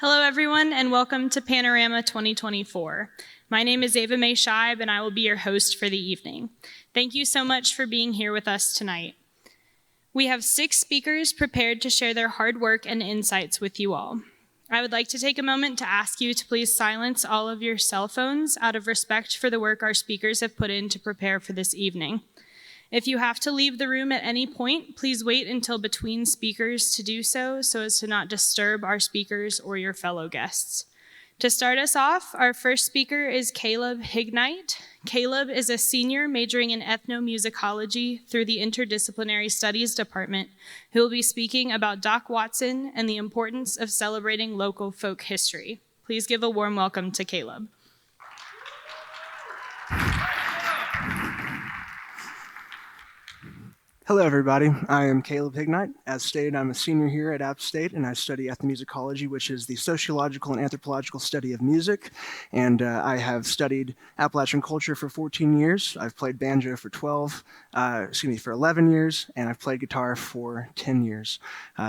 Hello, everyone, and welcome to Panorama 2024. My name is Ava Mae Scheib, and I will be your host for the evening. Thank you so much for being here with us tonight. We have 6 speakers prepared to share their hard work and insights with you all. I would like to take a moment to ask you to please silence all of your cell phones out of respect for the work our speakers have put in to prepare for this evening. If you have to leave the room at any point, please wait until between speakers to do so as to not disturb our speakers or your fellow guests. To start us off, our first speaker is Caleb Hignite. Caleb is a senior majoring in ethnomusicology through the Interdisciplinary Studies Department, who will be speaking about Doc Watson and the importance of celebrating local folk history. Please give a warm welcome to Caleb. Hello, everybody. I am Caleb Hignite. As stated, I'm a senior here at App State, and I study ethnomusicology, which is the sociological and anthropological study of music. And I have studied Appalachian culture for 14 years. I've played banjo for 11 years, and I've played guitar for 10 years.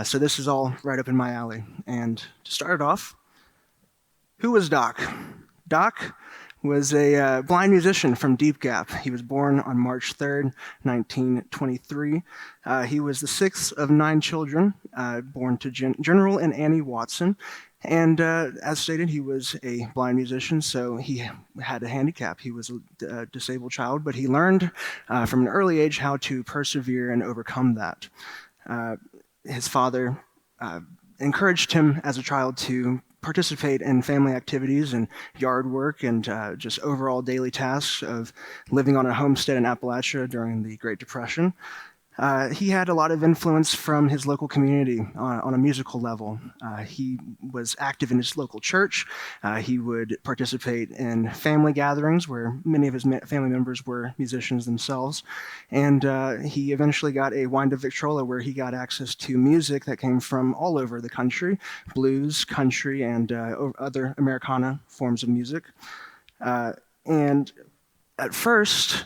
So this is all right up in my alley. And to start it off, who was Doc? Doc was a blind musician from Deep Gap. He was born on March 3rd, 1923. He was the 6th of 9 children, born to General and Annie Watson. And as stated, he was a blind musician, so he had a handicap. He was a disabled child, but he learned from an early age how to persevere and overcome that. His father encouraged him as a child to participate in family activities and yard work and just overall daily tasks of living on a homestead in Appalachia during the Great Depression. He had a lot of influence from his local community on a musical level. He was active in his local church. He would participate in family gatherings where many of his family members were musicians themselves. And he eventually got a wind-up Victrola where he got access to music that came from all over the country, blues, country, and other Americana forms of music. And at first,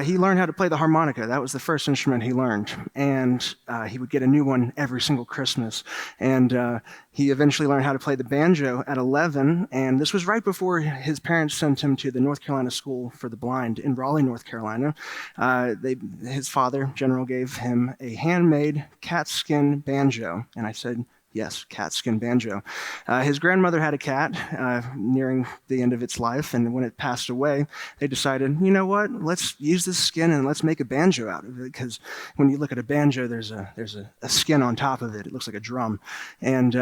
he learned how to play the harmonica. That was the first instrument he learned. And he would get a new one every single Christmas. And he eventually learned how to play the banjo at 11. And this was right before his parents sent him to the North Carolina School for the Blind in Raleigh, North Carolina. His father, General, gave him a handmade catskin banjo. And I said, yes, catskin banjo. His grandmother had a cat nearing the end of its life, and when it passed away, they decided, you know what, let's use this skin and let's make a banjo out of it, because when you look at a banjo, there's a skin on top of it. It looks like a drum. And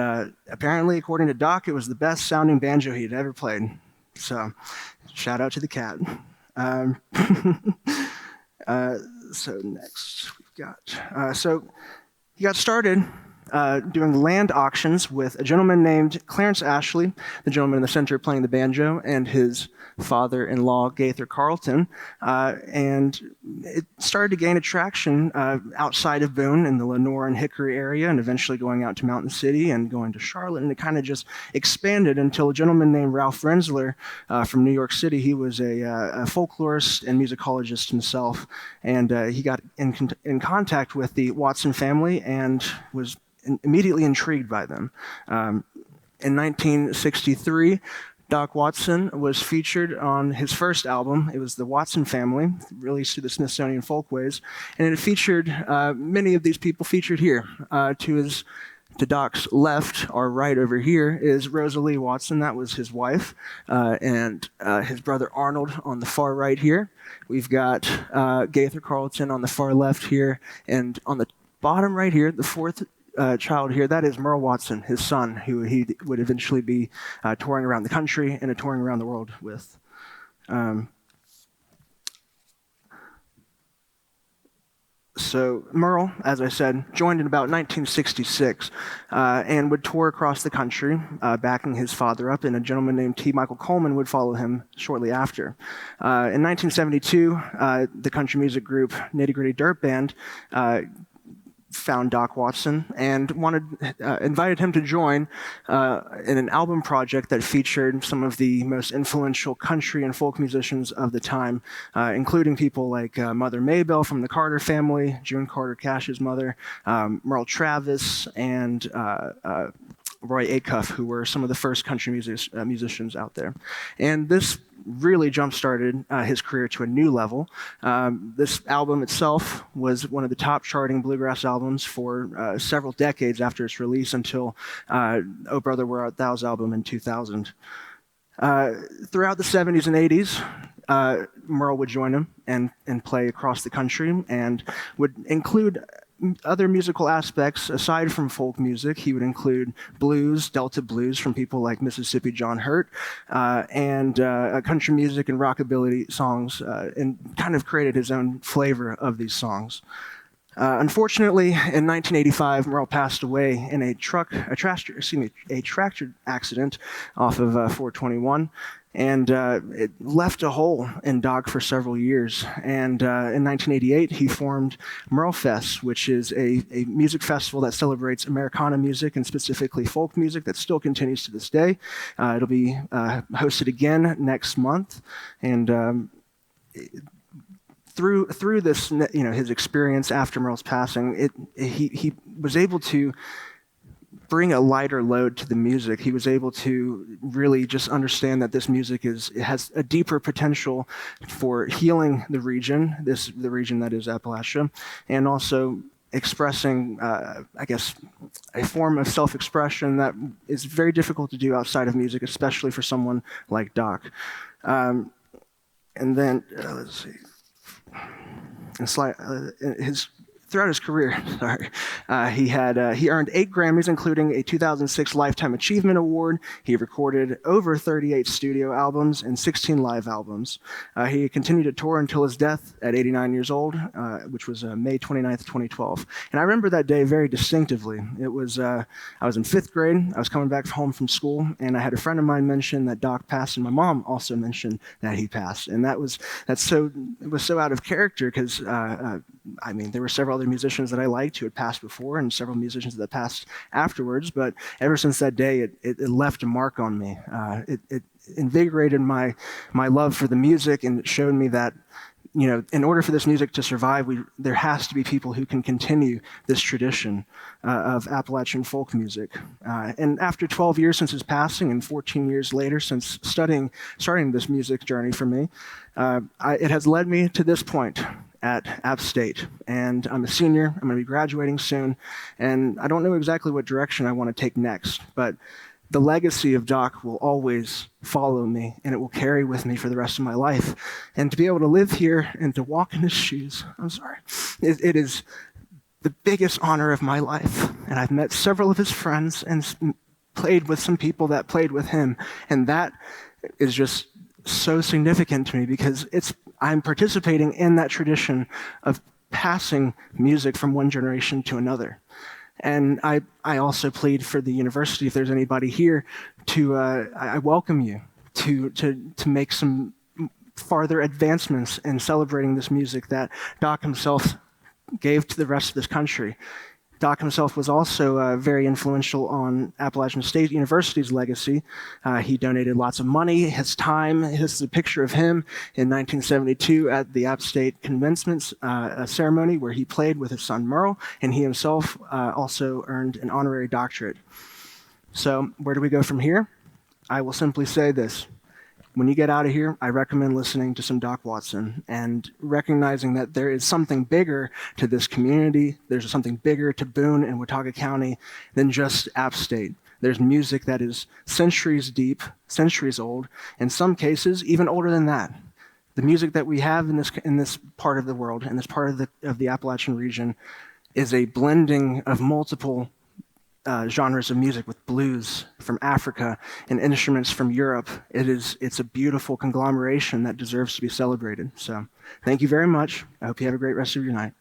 apparently, according to Doc, it was the best sounding banjo he had ever played. So, shout out to the cat. So next, we've got, so he got started doing land auctions with a gentleman named Clarence Ashley, the gentleman in the center playing the banjo, and his father-in-law, Gaither Carlton. And it started to gain attraction outside of Boone in the Lenoir and Hickory area, and eventually going out to Mountain City and going to Charlotte. And it kind of just expanded until a gentleman named Ralph Rensler from New York City. He was a folklorist and musicologist himself, and he got in contact with the Watson family and was immediately intrigued by them. In 1963, Doc Watson was featured on his first album. It was The Watson Family, released through the Smithsonian Folkways, and it featured many of these people featured here. To Doc's left, or right over here, is Rosalie Watson. That was his wife, and his brother Arnold on the far right here. We've got Gaither Carlton on the far left here, and on the bottom right here, the fourth child here, that is Merle Watson, his son, who he would eventually be touring around the country and touring around the world with. So Merle, as I said, joined in about 1966 and would tour across the country, backing his father up, and a gentleman named T. Michael Coleman would follow him shortly after. In 1972, the country music group Nitty Gritty Dirt Band found Doc Watson and invited him to join in an album project that featured some of the most influential country and folk musicians of the time, including people like Mother Maybelle from the Carter family, June Carter Cash's mother, Merle Travis, and Roy Acuff, who were some of the first country musicians out there. And this really jump-started his career to a new level. This album itself was one of the top charting bluegrass albums for several decades after its release until Oh Brother Where Art Thou's album in 2000. Throughout the 70s and 80s, Merle would join him and play across the country and would include other musical aspects aside from folk music. He would include blues, Delta blues from people like Mississippi John Hurt, and country music and rockabilly songs, and kind of created his own flavor of these songs. Unfortunately, in 1985, Merle passed away in a tractor accident off of 421. And it left a hole in Doc for several years. And in 1988, he formed Merle Fest, which is a music festival that celebrates Americana music and specifically folk music that still continues to this day. It'll be hosted again next month. And through this, his experience after Merle's passing, he was able to bring a lighter load to the music. He was able to really just understand that this music has a deeper potential for healing the region that is Appalachia, and also expressing, a form of self-expression that is very difficult to do outside of music, especially for someone like Doc. And then, let's see. Throughout his career, he earned 8 Grammys, including a 2006 Lifetime Achievement Award. He recorded over 38 studio albums and 16 live albums. He continued to tour until his death at 89 years old, which was May 29th, 2012. And I remember that day very distinctly. It was I was in 5th grade. I was coming back home from school, and I had a friend of mine mention that Doc passed, and my mom also mentioned that he passed. And it was so out of character because there were several other musicians that I liked who had passed before and several musicians that passed afterwards, but ever since that day, it left a mark on me. It invigorated my love for the music, and it showed me that, in order for this music to survive, there has to be people who can continue this tradition of Appalachian folk music. And after 12 years since his passing and 14 years later since starting this music journey for me, it has led me to this point at App State. And I'm a senior. I'm going to be graduating soon. And I don't know exactly what direction I want to take next, but the legacy of Doc will always follow me, and it will carry with me for the rest of my life. And to be able to live here and to walk in his shoes, it is the biggest honor of my life. And I've met several of his friends and played with some people that played with him. And that is just so significant to me because I'm participating in that tradition of passing music from one generation to another. And I also plead for the university, if there's anybody here, I welcome you to make some farther advancements in celebrating this music that Doc himself gave to the rest of this country. Doc himself was also very influential on Appalachian State University's legacy. He donated lots of money, his time. This is a picture of him in 1972 at the App State commencement ceremony where he played with his son Merle, and he himself also earned an honorary doctorate. So where do we go from here? I will simply say this. When you get out of here, I recommend listening to some Doc Watson and recognizing that there is something bigger to this community. There's something bigger to Boone and Watauga County than just App State. There's music that is centuries deep, centuries old, in some cases even older than that. The music that we have in this part of the world, in this part of the Appalachian region, is a blending of multiple genres of music with blues from Africa and instruments from Europe. It's a beautiful conglomeration that deserves to be celebrated. So thank you very much. I hope you have a great rest of your night.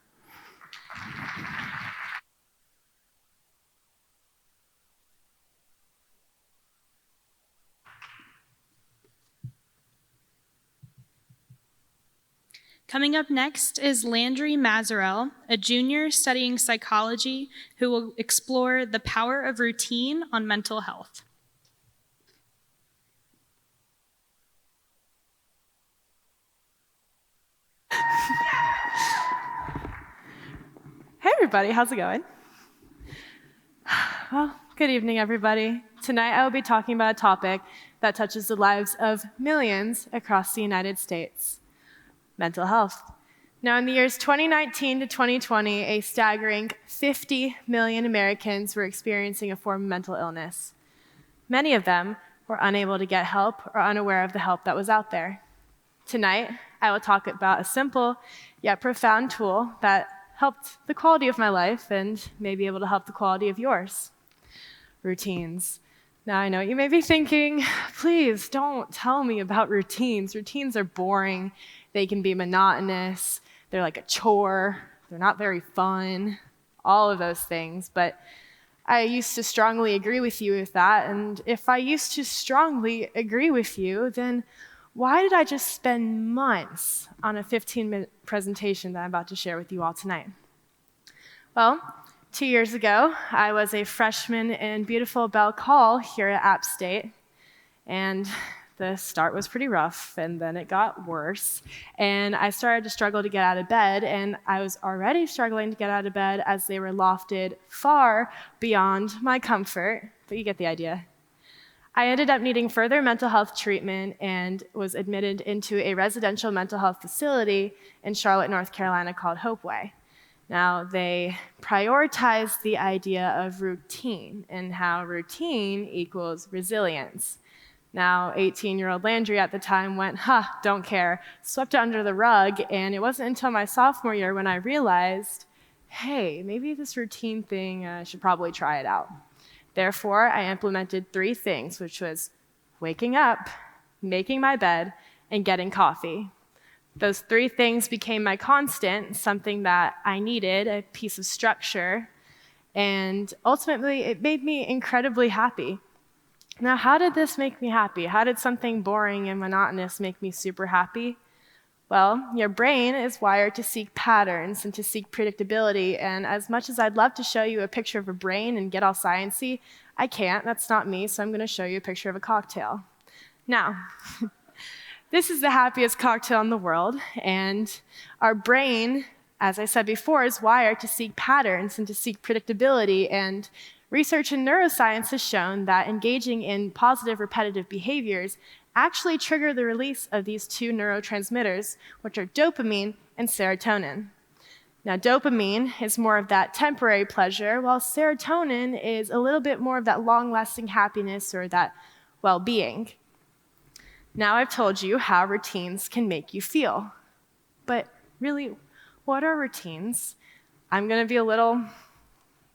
Coming up next is Landry Mazarel, a junior studying psychology who will explore the power of routine on mental health. Hey everybody, how's it going? Well, Good evening, everybody. Tonight I will be talking about a topic that touches the lives of millions across the United States: mental health. Now, in the years 2019 to 2020, a staggering 50 million Americans were experiencing a form of mental illness. Many of them were unable to get help or unaware of the help that was out there. Tonight, I will talk about a simple yet profound tool that helped the quality of my life and may be able to help the quality of yours: routines. Now, I know you may be thinking, please don't tell me about routines. Routines are boring. They can be monotonous. They're like a chore. They're not very fun, all of those things. But I used to strongly agree with you with that. And if I used to strongly agree with you, then why did I just spend months on a 15-minute presentation that I'm about to share with you all tonight? Well, 2 years ago, I was a freshman in beautiful Belk Hall here at App State, and the start was pretty rough, and then it got worse, and I started to struggle to get out of bed, and I was already struggling to get out of bed as they were lofted far beyond my comfort, but you get the idea. I ended up needing further mental health treatment and was admitted into a residential mental health facility in Charlotte, North Carolina called Hopeway. Now, they prioritize the idea of routine and how routine equals resilience. Now, 18-year-old Landry at the time went, don't care, swept it under the rug, and it wasn't until my sophomore year when I realized, hey, maybe this routine thing, I should probably try it out. Therefore, I implemented 3 things, which was waking up, making my bed, and getting coffee. Those 3 things became my constant, something that I needed, a piece of structure, and ultimately it made me incredibly happy. Now, how did this make me happy? How did something boring and monotonous make me super happy? Well, your brain is wired to seek patterns and to seek predictability, and as much as I'd love to show you a picture of a brain and get all sciencey, I can't, that's not me, so I'm going to show you a picture of a cocktail. Now, this is the happiest cocktail in the world, and our brain, as I said before, is wired to seek patterns and to seek predictability, and research in neuroscience has shown that engaging in positive repetitive behaviors actually trigger the release of these 2 neurotransmitters, which are dopamine and serotonin. Now, dopamine is more of that temporary pleasure, while serotonin is a little bit more of that long-lasting happiness or that well-being. Now I've told you how routines can make you feel. But really, what are routines? I'm going to be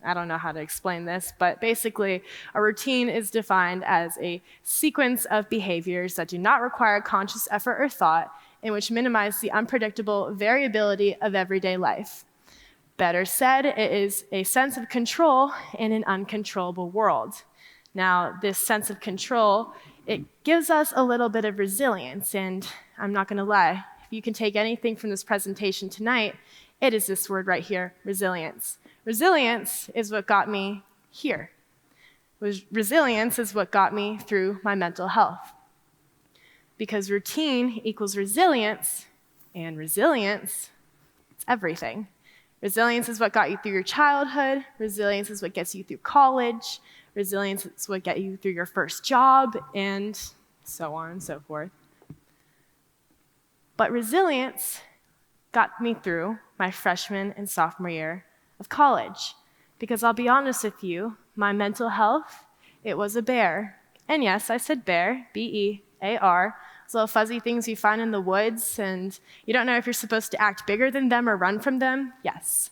I don't know how to explain this, but basically, a routine is defined as a sequence of behaviors that do not require conscious effort or thought, and which minimize the unpredictable variability of everyday life. Better said, it is a sense of control in an uncontrollable world. Now, this sense of control, it gives us a little bit of resilience, and I'm not going to lie, if you can take anything from this presentation tonight, it is this word right here, resilience. Resilience is what got me here. Resilience is what got me through my mental health. Because routine equals resilience, and resilience, it's everything. Resilience is what got you through your childhood. Resilience is what gets you through college. Resilience is what gets you through your first job, and so on and so forth. But resilience got me through my freshman and sophomore year of college. Because I'll be honest with you, my mental health, it was a bear. And yes, I said bear, B-E-A-R. Those little fuzzy things you find in the woods, and you don't know if you're supposed to act bigger than them or run from them. Yes.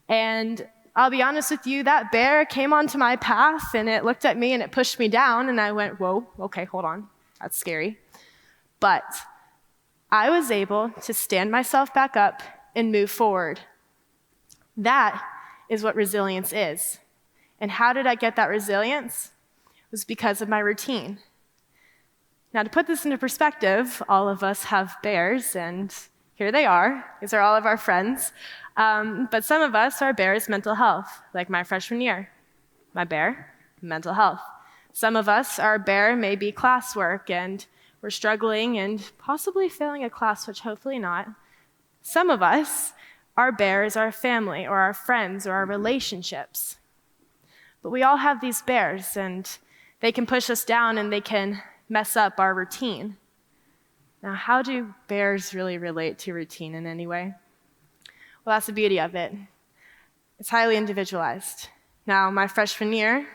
And I'll be honest with you, that bear came onto my path, and it looked at me, and it pushed me down, and I went, whoa, okay, hold on. That's scary. But I was able to stand myself back up and move forward. That is what resilience is. And how did I get that resilience? It was because of my routine. Now, to put this into perspective, all of us have bears, and here they are. These are all of our friends. But some of us, our bear is mental health, like my freshman year. My bear, mental health. Some of us, our bear may be classwork, and we're struggling and possibly failing a class, which hopefully not. Some of us, our bear is our family or our friends or our relationships. But we all have these bears, and they can push us down and they can mess up our routine. Now, how do bears really relate to routine in any way? Well, that's the beauty of it. It's highly individualized. Now, my freshman year,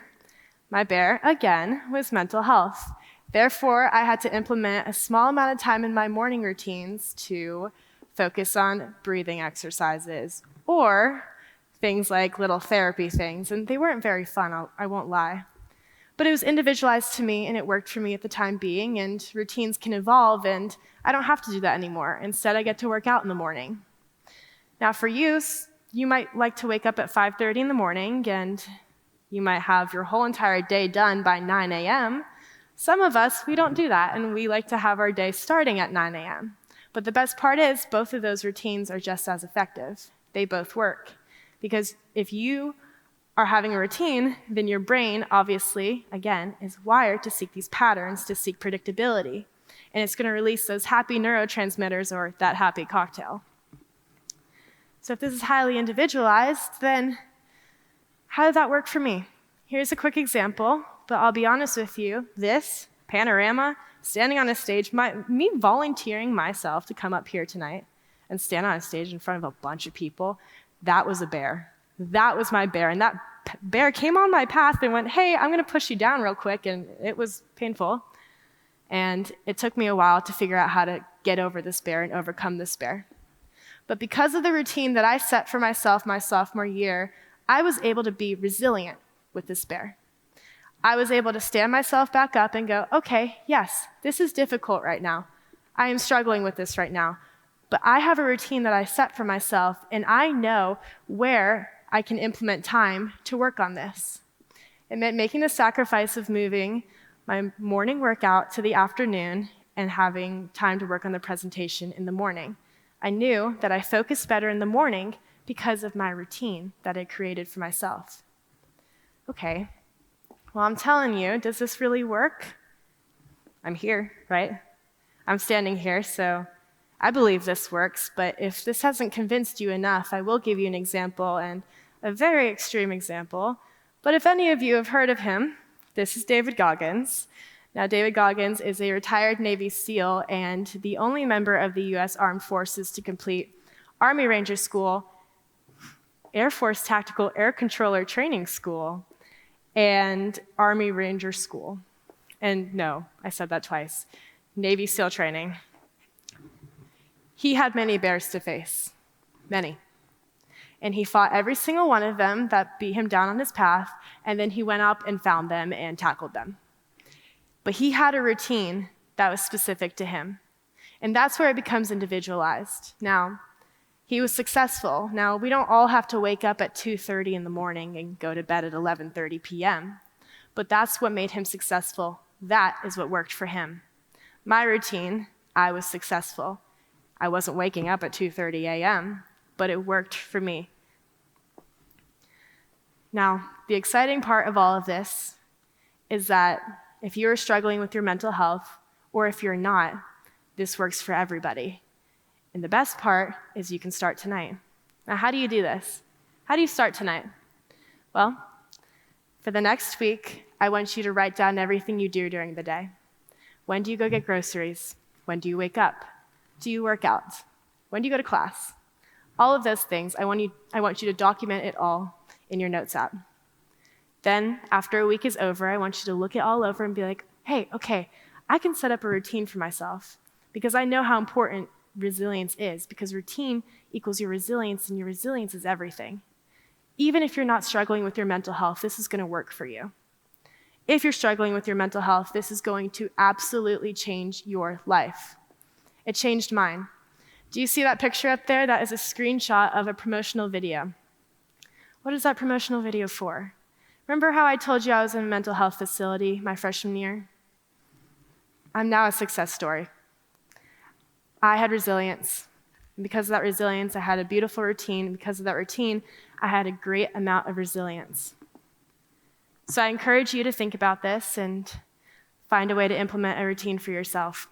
my bear, again, was mental health. Therefore, I had to implement a small amount of time in my morning routines to focus on breathing exercises or things like little therapy things, and they weren't very fun, I won't lie. But it was individualized to me, and it worked for me at the time being, and routines can evolve, and I don't have to do that anymore. Instead, I get to work out in the morning. Now, for you, you might like to wake up at 5:30 in the morning, and you might have your whole entire day done by 9 a.m. Some of us, we don't do that, and we like to have our day starting at 9 a.m. But the best part is both of those routines are just as effective. They both work. Because if you are having a routine, then your brain, obviously, again, is wired to seek these patterns, to seek predictability. And it's going to release those happy neurotransmitters or that happy cocktail. So if this is highly individualized, then how did that work for me? Here's a quick example, but I'll be honest with you, this, Panorama, standing on a stage, me volunteering myself to come up here tonight and stand on a stage in front of a bunch of people, that was a bear. That was my bear. And that bear came on my path and went, hey, I'm going to push you down real quick. And it was painful. And it took me a while to figure out how to get over this bear and overcome this bear. But because of the routine that I set for myself my sophomore year, I was able to be resilient with this bear. I was able to stand myself back up and go, okay, yes, this is difficult right now. I am struggling with this right now. But I have a routine that I set for myself, and I know where I can implement time to work on this. It meant making the sacrifice of moving my morning workout to the afternoon and having time to work on the presentation in the morning. I knew that I focused better in the morning because of my routine that I created for myself. Okay, well, I'm telling you, does this really work? I'm here, right? I'm standing here, so I believe this works, but if this hasn't convinced you enough, I will give you an example, and a very extreme example. But if any of you have heard of him, this is David Goggins. Now, David Goggins is a retired Navy SEAL and the only member of the U.S. Armed Forces to complete Army Ranger School, Air Force Tactical Air Controller Training School, and Army Ranger School. And no, I said that twice. Navy SEAL training. He had many bears to face, many. And he fought every single one of them that beat him down on his path, and then he went up and found them and tackled them. But he had a routine that was specific to him. And that's where it becomes individualized. Now, he was successful. Now, we don't all have to wake up at 2:30 in the morning and go to bed at 11:30 p.m. But that's what made him successful. That is what worked for him. My routine, I was successful. I wasn't waking up at 2:30 a.m., but it worked for me. Now, the exciting part of all of this is that if you're struggling with your mental health, or if you're not, this works for everybody. And the best part is you can start tonight. Now, how do you do this? How do you start tonight? Well, for the next week, I want you to write down everything you do during the day. When do you go get groceries? When do you wake up? Do you work out? When do you go to class? All of those things, I want you to document it all in your notes app. Then, after a week is over, I want you to look it all over and be like, hey, okay, I can set up a routine for myself because I know how important resilience is, because routine equals your resilience, and your resilience is everything. Even if you're not struggling with your mental health, this is going to work for you. If you're struggling with your mental health, this is going to absolutely change your life. It changed mine. Do you see that picture up there? That is a screenshot of a promotional video. What is that promotional video for? Remember how I told you I was in a mental health facility my freshman year? I'm now a success story. I had resilience. And because of that resilience, I had a beautiful routine. And because of that routine, I had a great amount of resilience. So I encourage you to think about this and find a way to implement a routine for yourself.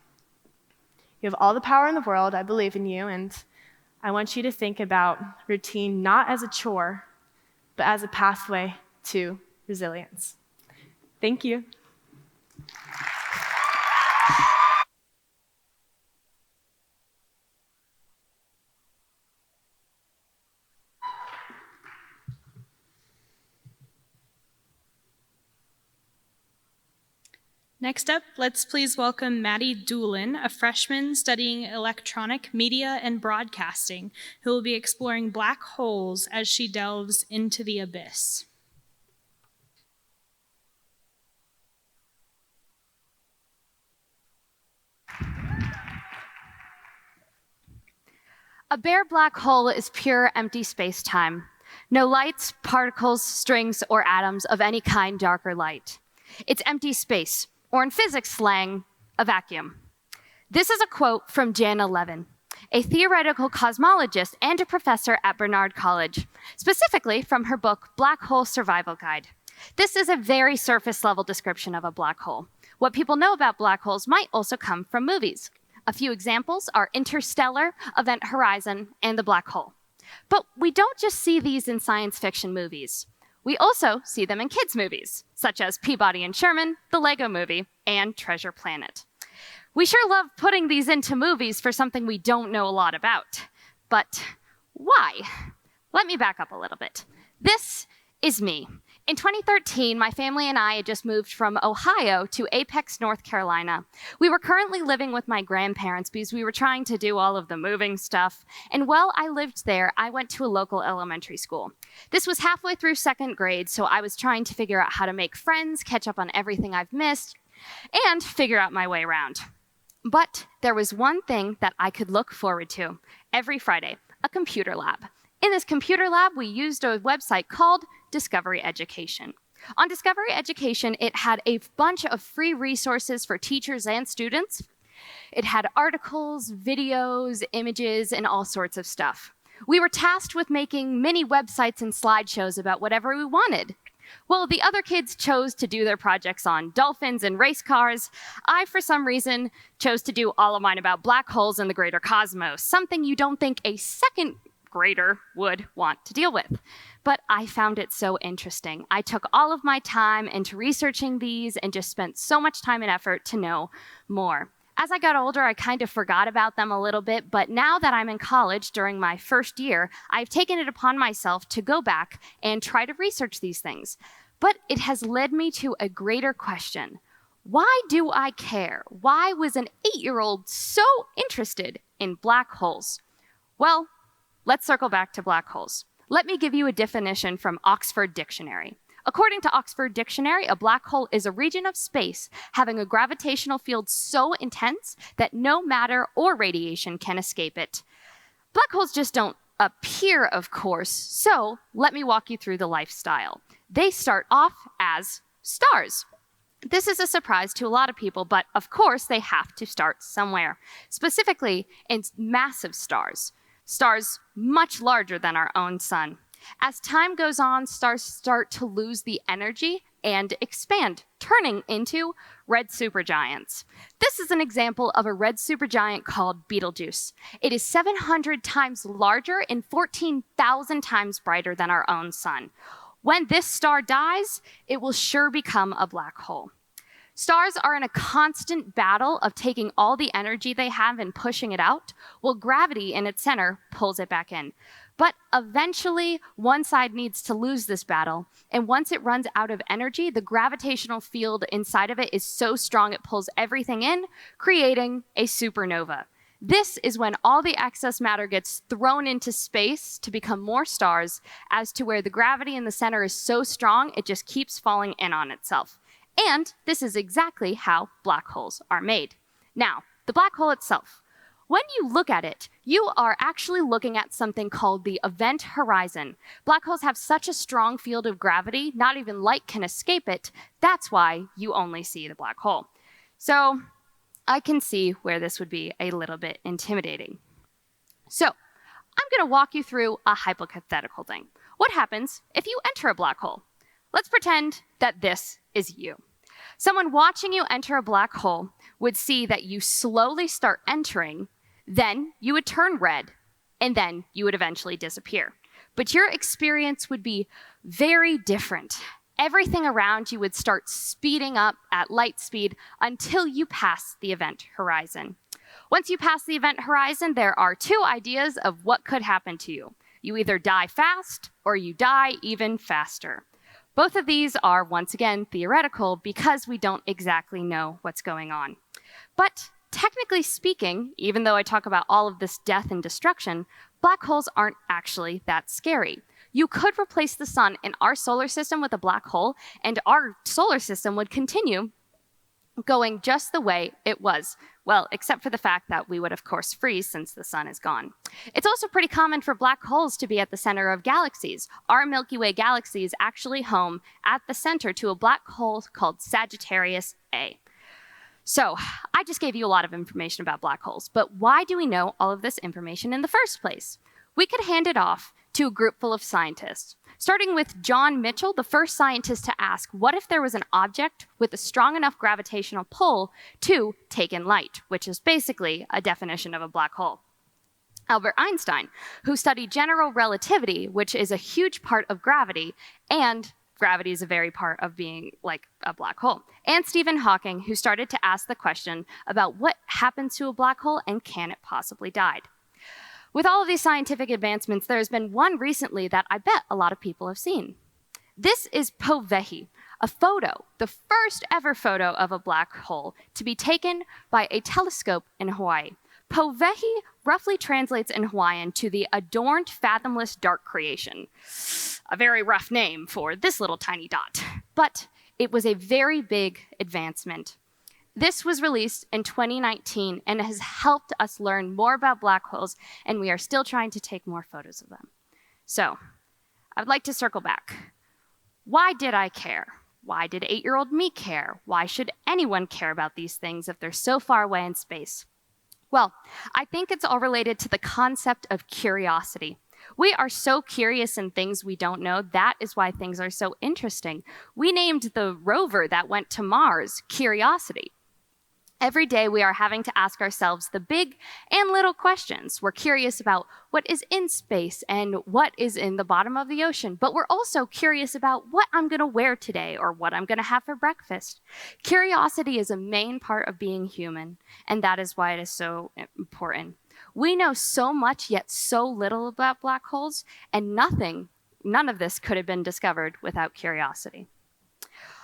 You have all the power in the world. I believe in you. And I want you to think about routine not as a chore, but as a pathway to resilience. Thank you. Next up, let's please welcome Maddie Doolin, a freshman studying electronic media and broadcasting, who will be exploring black holes as she delves into the abyss. A bare black hole is pure empty space-time. No lights, particles, strings, or atoms of any kind, dark or light. It's empty space, or in physics slang, a vacuum. This is a quote from Jan Levin, a theoretical cosmologist and a professor at Barnard College, specifically from her book, Black Hole Survival Guide. This is a very surface-level description of a black hole. What people know about black holes might also come from movies. A few examples are Interstellar, Event Horizon, and The Black Hole. But we don't just see these in science fiction movies. We also see them in kids' movies, such as Peabody and Sherman, The Lego Movie, and Treasure Planet. We sure love putting these into movies for something we don't know a lot about. But why? Let me back up a little bit. This is me. In 2013, my family and I had just moved from Ohio to Apex, North Carolina. We were currently living with my grandparents because we were trying to do all of the moving stuff. And while I lived there, I went to a local elementary school. This was halfway through second grade, so I was trying to figure out how to make friends, catch up on everything I've missed, and figure out my way around. But there was one thing that I could look forward to every Friday, a computer lab. In this computer lab, we used a website called Discovery Education. On Discovery Education, it had a bunch of free resources for teachers and students. It had articles, videos, images, and all sorts of stuff. We were tasked with making mini websites and slideshows about whatever we wanted. Well, the other kids chose to do their projects on dolphins and race cars. I, for some reason, chose to do all of mine about black holes in the greater cosmos, something you don't think a second grader would want to deal with. But I found it so interesting. I took all of my time into researching these and just spent so much time and effort to know more. As I got older, I kind of forgot about them a little bit, but now that I'm in college during my first year, I've taken it upon myself to go back and try to research these things. But it has led me to a greater question. Why do I care? Why was an 8-year-old so interested in black holes? Well, let's circle back to black holes. Let me give you a definition from Oxford Dictionary. According to Oxford Dictionary, a black hole is a region of space having a gravitational field so intense that no matter or radiation can escape it. Black holes just don't appear, of course, so let me walk you through the lifestyle. They start off as stars. This is a surprise to a lot of people, but of course they have to start somewhere, specifically in massive stars. Stars much larger than our own sun. As time goes on, stars start to lose the energy and expand, turning into red supergiants. This is an example of a red supergiant called Betelgeuse. It is 700 times larger and 14,000 times brighter than our own sun. When this star dies, it will sure become a black hole. Stars are in a constant battle of taking all the energy they have and pushing it out, while gravity in its center pulls it back in. But eventually, one side needs to lose this battle, and once it runs out of energy, the gravitational field inside of it is so strong it pulls everything in, creating a supernova. This is when all the excess matter gets thrown into space to become more stars, as to where the gravity in the center is so strong it just keeps falling in on itself. And this is exactly how black holes are made. Now, the black hole itself. When you look at it, you are actually looking at something called the event horizon. Black holes have such a strong field of gravity, not even light can escape it. That's why you only see the black hole. So I can see where this would be a little bit intimidating. So I'm going to walk you through a hypothetical thing. What happens if you enter a black hole? Let's pretend that this is you. Someone watching you enter a black hole would see that you slowly start entering, then you would turn red, and then you would eventually disappear. But your experience would be very different. everything around you would start speeding up at light speed until you pass the event horizon. Once you pass the event horizon, there are two ideas of what could happen to you. You either die fast or you die even faster. Both of these are, once again, theoretical because we don't exactly know what's going on. But technically speaking, even though I talk about all of this death and destruction, black holes aren't actually that scary. You could replace the sun in our solar system with a black hole, and our solar system would continue going just the way it was. Well, except for the fact that we would, of course, freeze since the sun is gone. It's also pretty common for black holes to be at the center of galaxies. Our Milky Way galaxy is actually home at the center to a black hole called Sagittarius A. So, I just gave you a lot of information about black holes, but why do we know all of this information in the first place? We could hand it off to a group full of scientists. Starting with John Mitchell, the first scientist to ask, what if there was an object with a strong enough gravitational pull to take in light, which is basically a definition of a black hole. Albert Einstein, who studied general relativity, which is a huge part of gravity, and gravity is a very part of being like a black hole. And Stephen Hawking, who started to ask the question about what happens to a black hole and can it possibly die. With all of these scientific advancements, there's been one recently that I bet a lot of people have seen. This is Poveghi, a photo, the first ever photo of a black hole to be taken by a telescope in Hawaii. Poveghi roughly translates in Hawaiian to the adorned fathomless dark creation. A very rough name for this little tiny dot, but it was a very big advancement. This was released in 2019 and has helped us learn more about black holes, and we are still trying to take more photos of them. So, I would like to circle back. Why did I care? Why did 8-year-old me care? Why should anyone care about these things if they're so far away in space? Well, I think it's all related to the concept of curiosity. We are so curious in things we don't know. That is why things are so interesting. We named the rover that went to Mars Curiosity. Every day we are having to ask ourselves the big and little questions. We're curious about what is in space and what is in the bottom of the ocean, but we're also curious about what I'm going to wear today or what I'm going to have for breakfast. Curiosity is a main part of being human, and that is why it is so important. We know so much yet so little about black holes, and none of this could have been discovered without curiosity.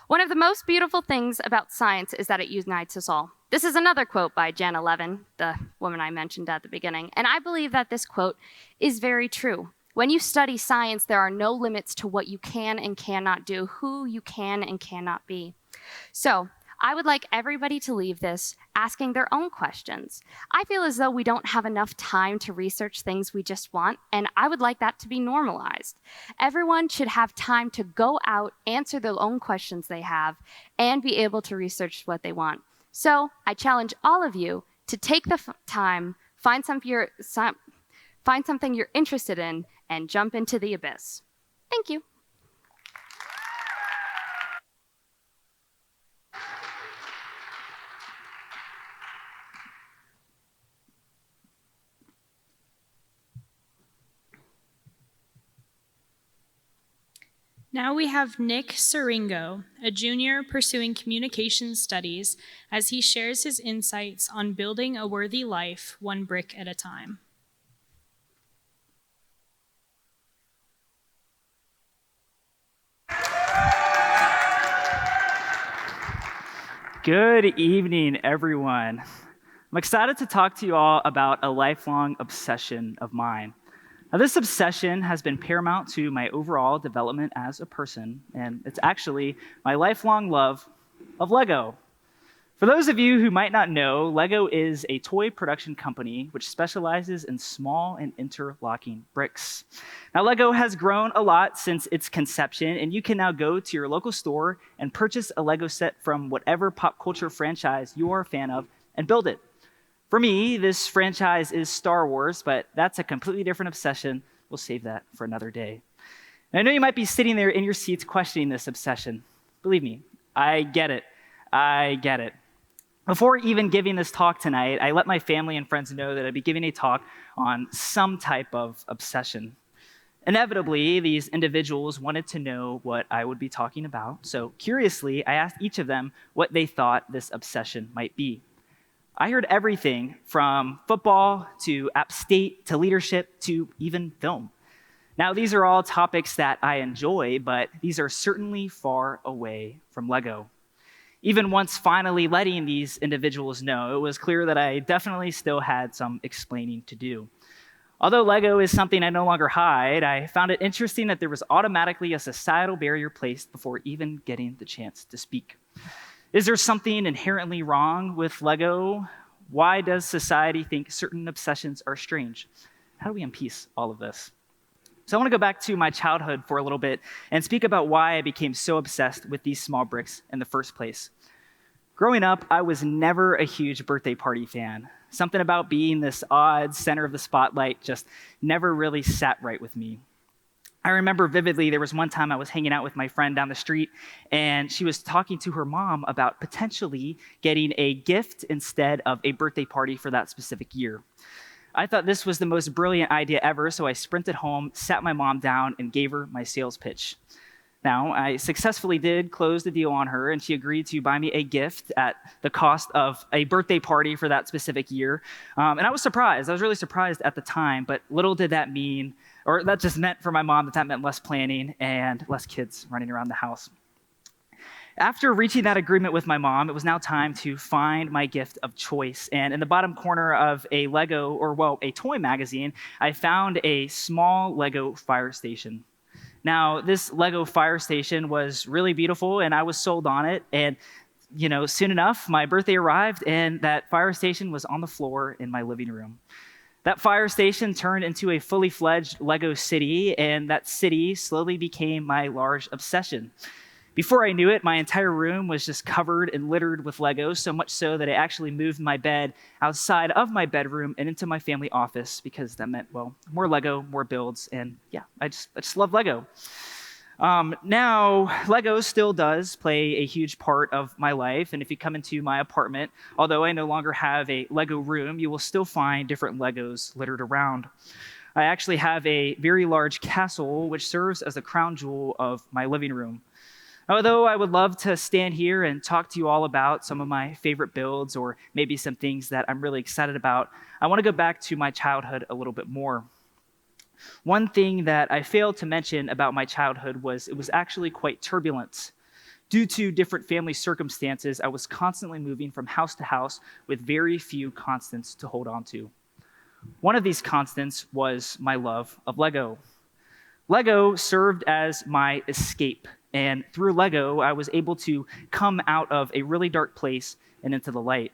One of the most beautiful things about science is that it unites us all. This is another quote by Janna Levin, the woman I mentioned at the beginning, and I believe that this quote is very true. When you study science, there are no limits to what you can and cannot do, who you can and cannot be. So, I would like everybody to leave this asking their own questions. I feel as though we don't have enough time to research things we just want, and I would like that to be normalized. Everyone should have time to go out, answer their own questions they have, and be able to research what they want. So I challenge all of you to take the time, find something you're interested in, and jump into the abyss. Thank you. Now we have Nick Siringo, a junior pursuing communications studies, as he shares his insights on building a worthy life one brick at a time. Good evening, everyone. I'm excited to talk to you all about a lifelong obsession of mine. Now, this obsession has been paramount to my overall development as a person, and it's actually my lifelong love of Lego. For those of you who might not know, Lego is a toy production company which specializes in small and interlocking bricks. Now, Lego has grown a lot since its conception, and you can now go to your local store and purchase a Lego set from whatever pop culture franchise you are a fan of and build it. For me, this franchise is Star Wars, but that's a completely different obsession. We'll save that for another day. And I know you might be sitting there in your seats questioning this obsession. Believe me, I get it. I get it. Before even giving this talk tonight, I let my family and friends know that I'd be giving a talk on some type of obsession. Inevitably, these individuals wanted to know what I would be talking about, so curiously, I asked each of them what they thought this obsession might be. I heard everything from football to App State to leadership to even film. Now, these are all topics that I enjoy, but these are certainly far away from Lego. Even once finally letting these individuals know, it was clear that I definitely still had some explaining to do. Although Lego is something I no longer hide, I found it interesting that there was automatically a societal barrier placed before even getting the chance to speak. Is there something inherently wrong with Lego? Why does society think certain obsessions are strange? How do we unpiece all of this? So I want to go back to my childhood for a little bit and speak about why I became so obsessed with these small bricks in the first place. Growing up, I was never a huge birthday party fan. Something about being this odd center of the spotlight just never really sat right with me. I remember vividly there was one time I was hanging out with my friend down the street, and she was talking to her mom about potentially getting a gift instead of a birthday party for that specific year. I thought this was the most brilliant idea ever, so I sprinted home, sat my mom down, and gave her my sales pitch. Now, I successfully did close the deal on her, and she agreed to buy me a gift at the cost of a birthday party for that specific year. And I was surprised. I was really surprised at the time, but little did that mean, or that just meant for my mom that meant less planning and less kids running around the house. After reaching that agreement with my mom, it was now time to find my gift of choice. And in the bottom corner of a a toy magazine, I found a small Lego fire station. Now, this Lego fire station was really beautiful, and I was sold on it. And, soon enough, my birthday arrived, and that fire station was on the floor in my living room. That fire station turned into a fully fledged Lego city, and that city slowly became my large obsession. Before I knew it, my entire room was just covered and littered with Legos, so much so that I actually moved my bed outside of my bedroom and into my family office because that meant, more Lego, more builds, and I just love Lego. Now, Lego still does play a huge part of my life, and if you come into my apartment, although I no longer have a Lego room, you will still find different Legos littered around. I actually have a very large castle, which serves as the crown jewel of my living room. Although I would love to stand here and talk to you all about some of my favorite builds or maybe some things that I'm really excited about, I want to go back to my childhood a little bit more. One thing that I failed to mention about my childhood was it was actually quite turbulent. Due to different family circumstances, I was constantly moving from house to house with very few constants to hold on to. One of these constants was my love of Lego. Lego served as my escape. And through Lego, I was able to come out of a really dark place and into the light.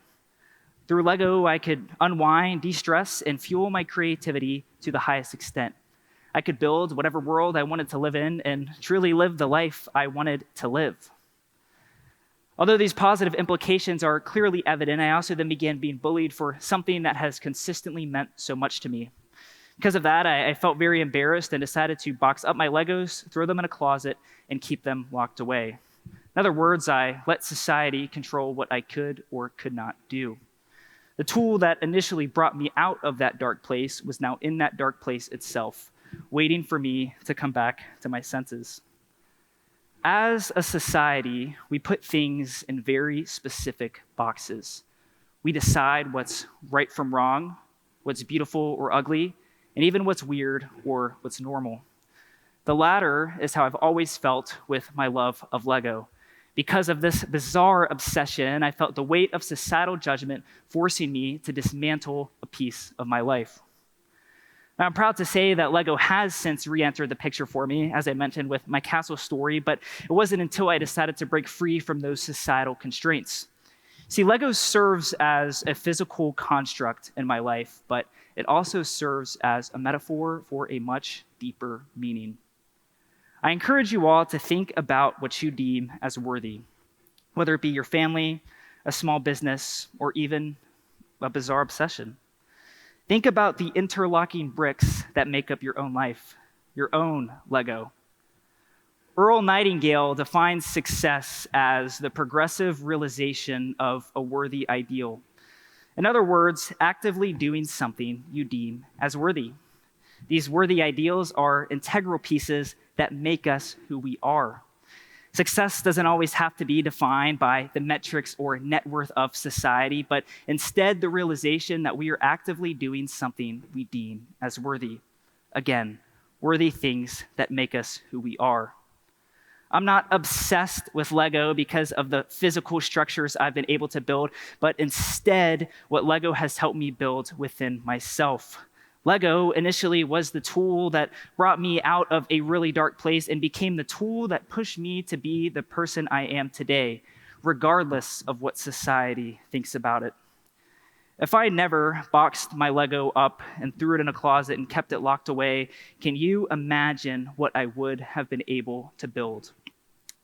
Through Lego, I could unwind, de-stress, and fuel my creativity to the highest extent. I could build whatever world I wanted to live in and truly live the life I wanted to live. Although these positive implications are clearly evident, I also then began being bullied for something that has consistently meant so much to me. Because of that, I felt very embarrassed and decided to box up my Legos, throw them in a closet, and keep them locked away. In other words, I let society control what I could or could not do. The tool that initially brought me out of that dark place was now in that dark place itself, waiting for me to come back to my senses. As a society, we put things in very specific boxes. We decide what's right from wrong, what's beautiful or ugly, and even what's weird or what's normal. The latter is how I've always felt with my love of Lego. Because of this bizarre obsession, I felt the weight of societal judgment forcing me to dismantle a piece of my life. Now, I'm proud to say that Lego has since re-entered the picture for me, as I mentioned with my castle story, but it wasn't until I decided to break free from those societal constraints. See, Lego serves as a physical construct in my life, but it also serves as a metaphor for a much deeper meaning. I encourage you all to think about what you deem as worthy, whether it be your family, a small business, or even a bizarre obsession. Think about the interlocking bricks that make up your own life, your own Lego. Earl Nightingale defines success as the progressive realization of a worthy ideal. In other words, actively doing something you deem as worthy. These worthy ideals are integral pieces that make us who we are. Success doesn't always have to be defined by the metrics or net worth of society, but instead the realization that we are actively doing something we deem as worthy. Again, worthy things that make us who we are. I'm not obsessed with Lego because of the physical structures I've been able to build, but instead what Lego has helped me build within myself. Lego initially was the tool that brought me out of a really dark place and became the tool that pushed me to be the person I am today, regardless of what society thinks about it. If I never boxed my Lego up and threw it in a closet and kept it locked away, can you imagine what I would have been able to build?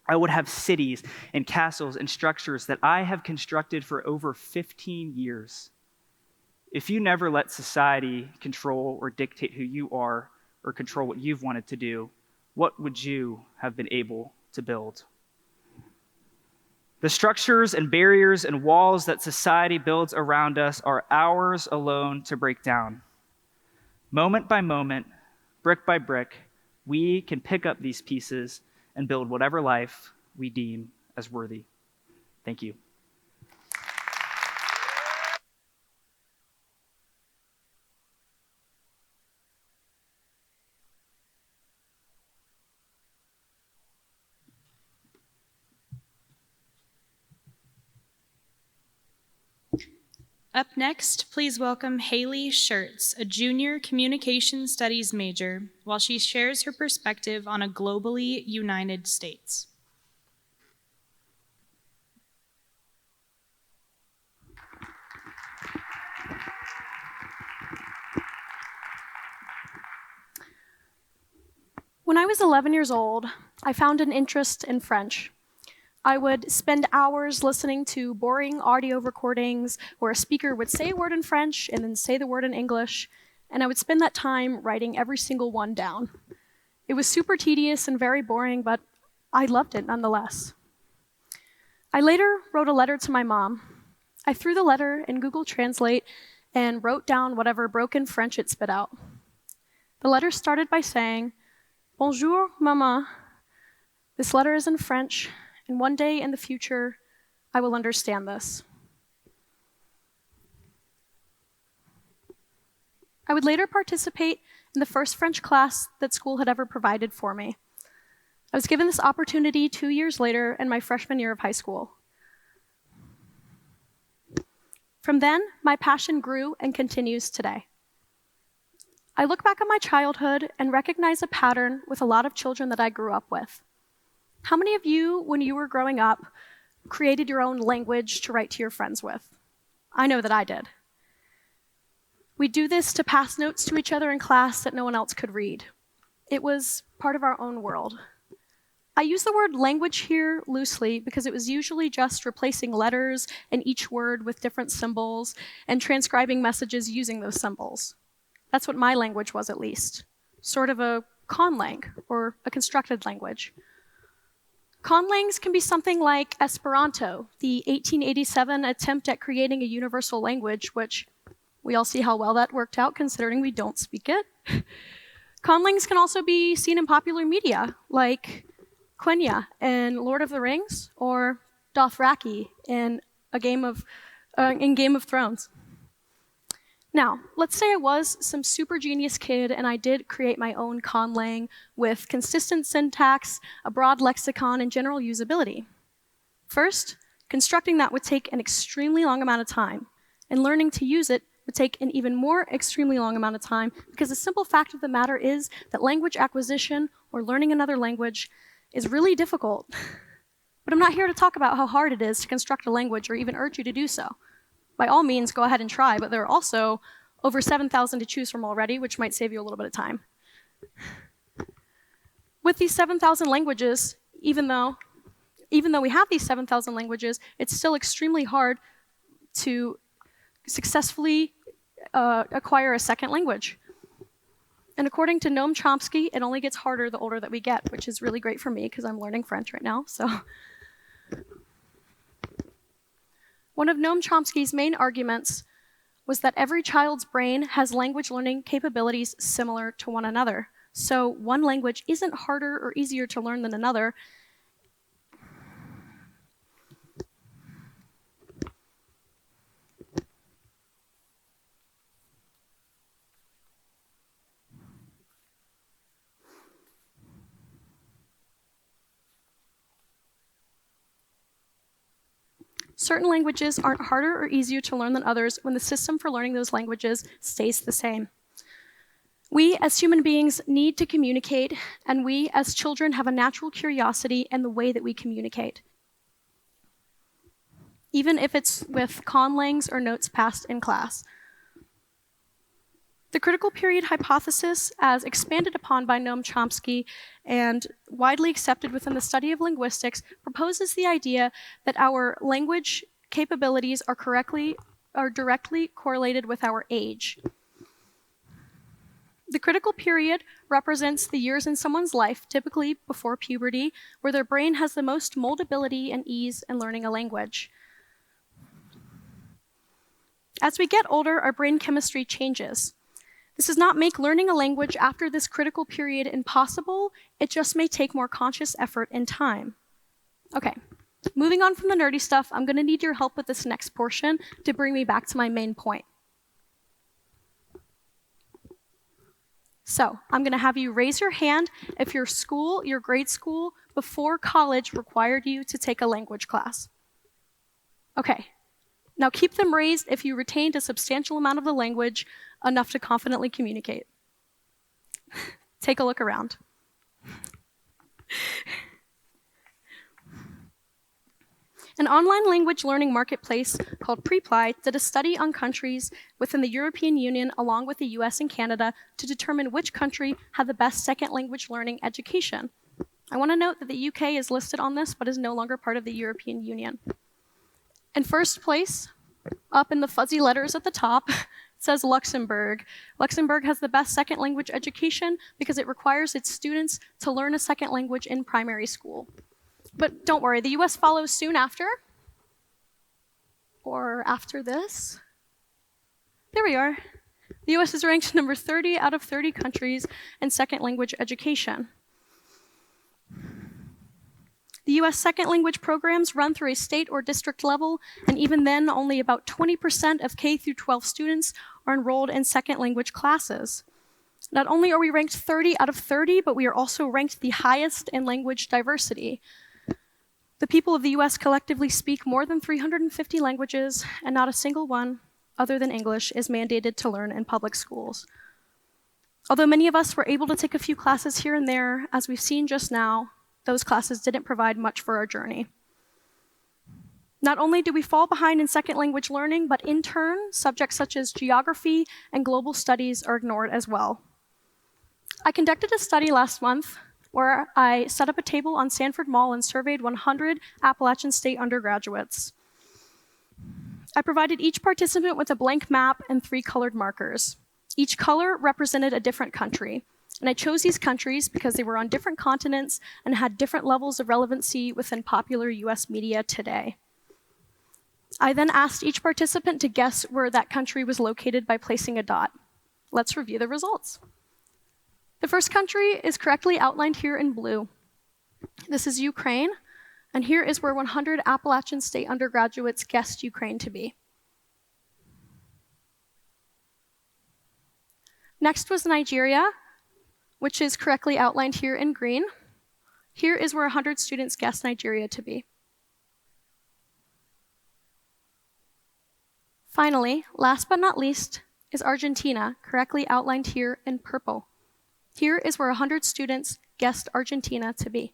I would have cities and castles and structures that I have constructed for over 15 years. If you never let society control or dictate who you are or control what you've wanted to do, what would you have been able to build? The structures and barriers and walls that society builds around us are ours alone to break down. Moment by moment, brick by brick, we can pick up these pieces and build whatever life we deem as worthy. Thank you. Up next, please welcome Haley Schertz, a junior communication studies major, while she shares her perspective on a globally united states. When I was 11 years old, I found an interest in French. I would spend hours listening to boring audio recordings where a speaker would say a word in French and then say the word in English, and I would spend that time writing every single one down. It was super tedious and very boring, but I loved it nonetheless. I later wrote a letter to my mom. I threw the letter in Google Translate and wrote down whatever broken French it spit out. The letter started by saying, "Bonjour, maman. This letter is in French, and one day in the future, I will understand this." I would later participate in the first French class that school had ever provided for me. I was given this opportunity 2 years later in my freshman year of high school. From then, my passion grew and continues today. I look back at my childhood and recognize a pattern with a lot of children that I grew up with. How many of you, when you were growing up, created your own language to write to your friends with? I know that I did. We do this to pass notes to each other in class that no one else could read. It was part of our own world. I use the word language here loosely because it was usually just replacing letters in each word with different symbols and transcribing messages using those symbols. That's what my language was, at least. Sort of a conlang, or a constructed language. Conlangs can be something like Esperanto, the 1887 attempt at creating a universal language, which we all see how well that worked out considering we don't speak it. Conlangs can also be seen in popular media, like Quenya in Lord of the Rings, or Dothraki in Game of Thrones. Now, let's say I was some super genius kid and I did create my own conlang with consistent syntax, a broad lexicon, and general usability. First, constructing that would take an extremely long amount of time, and learning to use it would take an even more extremely long amount of time because the simple fact of the matter is that language acquisition or learning another language is really difficult. But I'm not here to talk about how hard it is to construct a language or even urge you to do so. By all means, go ahead and try, but there are also over 7,000 to choose from already, which might save you a little bit of time. With these 7,000 languages, even though we have these 7,000 languages, it's still extremely hard to successfully acquire a second language. And according to Noam Chomsky, it only gets harder the older that we get, which is really great for me because I'm learning French right now. So, one of Noam Chomsky's main arguments was that every child's brain has language learning capabilities similar to one another. So one language isn't harder or easier to learn than another. Certain languages aren't harder or easier to learn than others when the system for learning those languages stays the same. We as human beings need to communicate, and we as children have a natural curiosity in the way that we communicate, even if it's with conlangs or notes passed in class. The critical period hypothesis, as expanded upon by Noam Chomsky and widely accepted within the study of linguistics, proposes the idea that our language capabilities are directly correlated with our age. The critical period represents the years in someone's life, typically before puberty, where their brain has the most moldability and ease in learning a language. As we get older, our brain chemistry changes. This does not make learning a language after this critical period impossible. It just may take more conscious effort and time. Okay, moving on from the nerdy stuff, I'm going to need your help with this next portion to bring me back to my main point. So I'm going to have you raise your hand if your school, your grade school, before college required you to take a language class. Okay, now keep them raised if you retained a substantial amount of the language enough to confidently communicate. Take a look around. An online language learning marketplace called Preply did a study on countries within the European Union along with the US and Canada to determine which country had the best second language learning education. I want to note that the UK is listed on this but is no longer part of the European Union. In first place, up in the fuzzy letters at the top, it says Luxembourg. Luxembourg has the best second language education because it requires its students to learn a second language in primary school. But don't worry, the US follows soon after. Or after this. There we are. The US is ranked number 30 out of 30 countries in second language education. The US second language programs run through a state or district level, and even then, only about 20% of K through 12 students are enrolled in second language classes. Not only are we ranked 30 out of 30, but we are also ranked the highest in language diversity. The people of the US collectively speak more than 350 languages, and not a single one, other than English, is mandated to learn in public schools. Although many of us were able to take a few classes here and there, as we've seen just now, those classes didn't provide much for our journey. Not only do we fall behind in second language learning, but in turn, subjects such as geography and global studies are ignored as well. I conducted a study last month where I set up a table on Sanford Mall and surveyed 100 Appalachian State undergraduates. I provided each participant with a blank map and 3 colored markers. Each color represented a different country. And I chose these countries because they were on different continents and had different levels of relevancy within popular US media today. I then asked each participant to guess where that country was located by placing a dot. Let's review the results. The first country is correctly outlined here in blue. This is Ukraine, and here is where 100 Appalachian State undergraduates guessed Ukraine to be. Next was Nigeria, which is correctly outlined here in green. Here is where 100 students guessed Nigeria to be. Finally, last but not least, is Argentina, correctly outlined here in purple. Here is where 100 students guessed Argentina to be.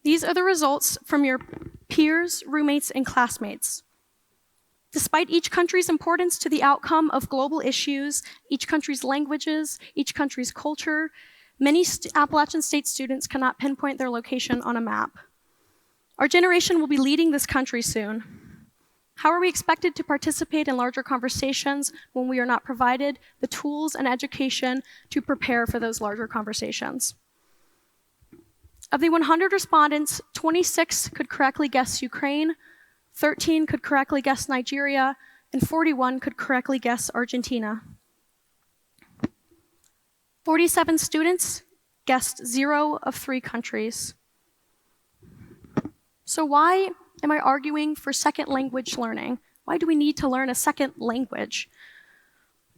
These are the results from your peers, roommates, and classmates. Despite each country's importance to the outcome of global issues, each country's languages, each country's culture, many Appalachian State students cannot pinpoint their location on a map. Our generation will be leading this country soon. How are we expected to participate in larger conversations when we are not provided the tools and education to prepare for those larger conversations? Of the 100 respondents, 26 could correctly guess Ukraine, 13 could correctly guess Nigeria, and 41 could correctly guess Argentina. 47 students guessed 0 of 3 countries. So why am I arguing for second language learning? Why do we need to learn a second language?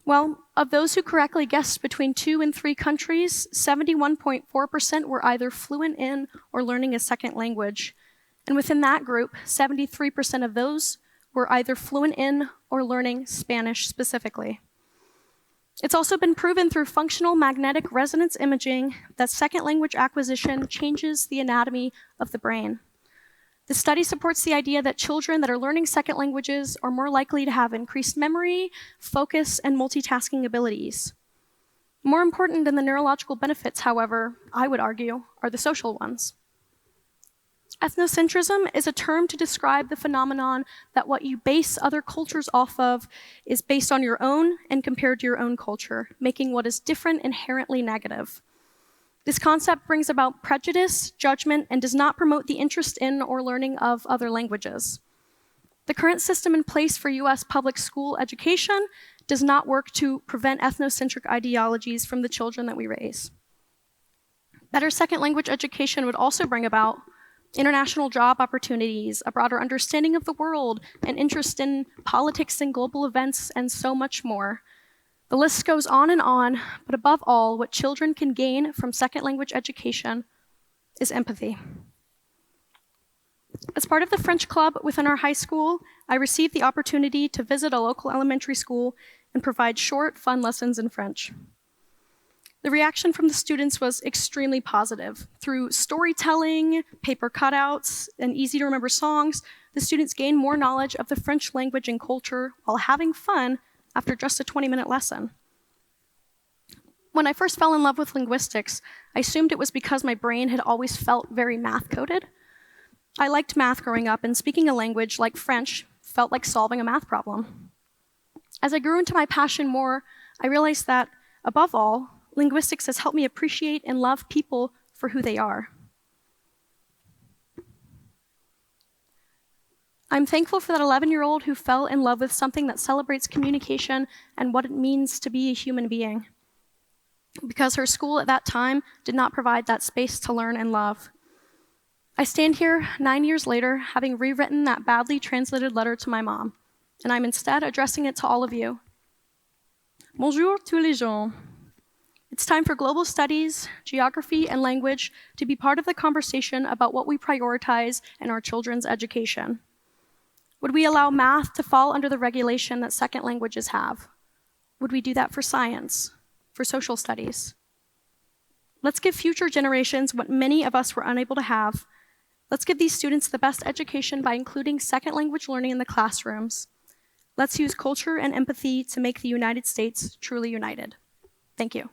Well, of those who correctly guessed between 2 and 3 countries, 71.4% were either fluent in or learning a second language. And within that group, 73% of those were either fluent in or learning Spanish specifically. It's also been proven through functional magnetic resonance imaging that second language acquisition changes the anatomy of the brain. The study supports the idea that children that are learning second languages are more likely to have increased memory, focus, and multitasking abilities. More important than the neurological benefits, however, I would argue, are the social ones. Ethnocentrism is a term to describe the phenomenon that what you base other cultures off of is based on your own and compared to your own culture, making what is different inherently negative. This concept brings about prejudice, judgment, and does not promote the interest in or learning of other languages. The current system in place for US public school education does not work to prevent ethnocentric ideologies from the children that we raise. Better second language education would also bring about international job opportunities, a broader understanding of the world, an interest in politics and global events, and so much more. The list goes on, but above all, what children can gain from second language education is empathy. As part of the French club within our high school, I received the opportunity to visit a local elementary school and provide short, fun lessons in French. The reaction from the students was extremely positive. Through storytelling, paper cutouts, and easy-to-remember songs, the students gained more knowledge of the French language and culture while having fun after just a 20-minute lesson. When I first fell in love with linguistics, I assumed it was because my brain had always felt very math-coded. I liked math growing up, and speaking a language like French felt like solving a math problem. As I grew into my passion more, I realized that, above all, linguistics has helped me appreciate and love people for who they are. I'm thankful for that 11-year-old who fell in love with something that celebrates communication and what it means to be a human being, because her school at that time did not provide that space to learn and love. I stand here 9 years later, having rewritten that badly translated letter to my mom, and I'm instead addressing it to all of you. Bonjour tous les gens. It's time for global studies, geography, and language to be part of the conversation about what we prioritize in our children's education. Would we allow math to fall under the regulation that second languages have? Would we do that for science, for social studies? Let's give future generations what many of us were unable to have. Let's give these students the best education by including second language learning in the classrooms. Let's use culture and empathy to make the United States truly united. Thank you.